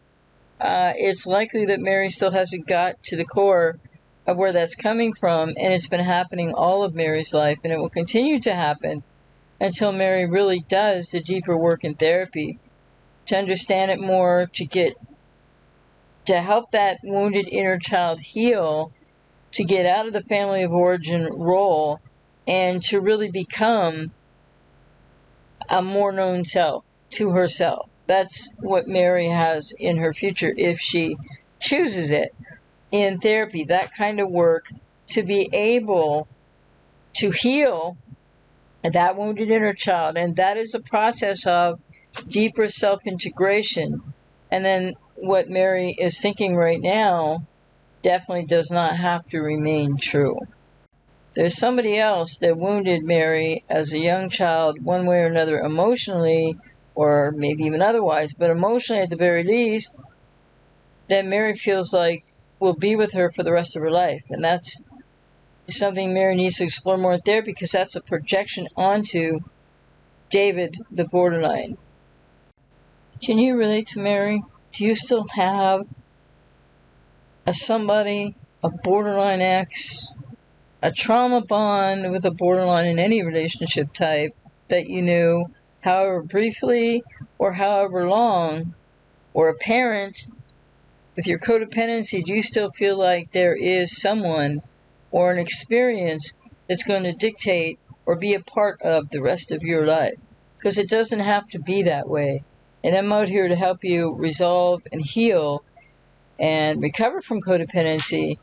it's likely that Mary still hasn't got to the core of where that's coming from, and it's been happening all of Mary's life, and it will continue to happen until Mary really does the deeper work in therapy to understand it more, to help that wounded inner child heal, to get out of the family of origin role, and to really become a more known self to herself. That's what Mary has in her future if she chooses it in therapy, that kind of work, to be able to heal that wounded inner child. And that is a process of deeper self-integration. And then what Mary is thinking right now definitely does not have to remain true. There's somebody else that wounded Mary as a young child, one way or another, emotionally, or maybe even otherwise, but emotionally at the very least, that Mary feels like will be with her for the rest of her life. And that's something Mary needs to explore more in therapy, because that's a projection onto David, the borderline. Can you relate to Mary? Do you still have a borderline ex, a trauma bond with a borderline in any relationship type that you knew, however briefly or however long, or a parent? With your codependency, do you still feel like there is someone or an experience that's going to dictate or be a part of the rest of your life? Because it doesn't have to be that way. And I'm out here to help you resolve and heal and recover from codependency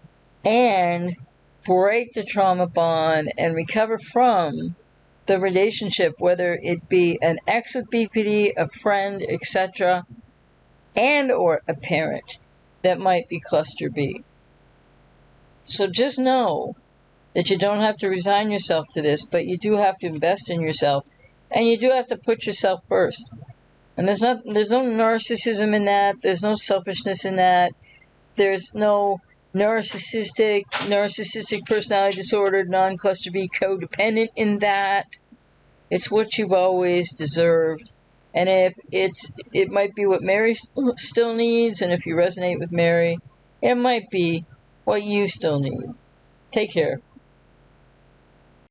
and break the trauma bond and recover from the relationship, whether it be an ex with BPD, a friend, etc., and or a parent that might be cluster B. So just know that you don't have to resign yourself to this, but you do have to invest in yourself, and you do have to put yourself first. And there's no narcissism in that. There's no selfishness in that. There's no narcissistic personality disorder, non-cluster B codependent in that. It's what you've always deserved. And if it might be what Mary still needs, and if you resonate with Mary, it might be what you still need. Take care.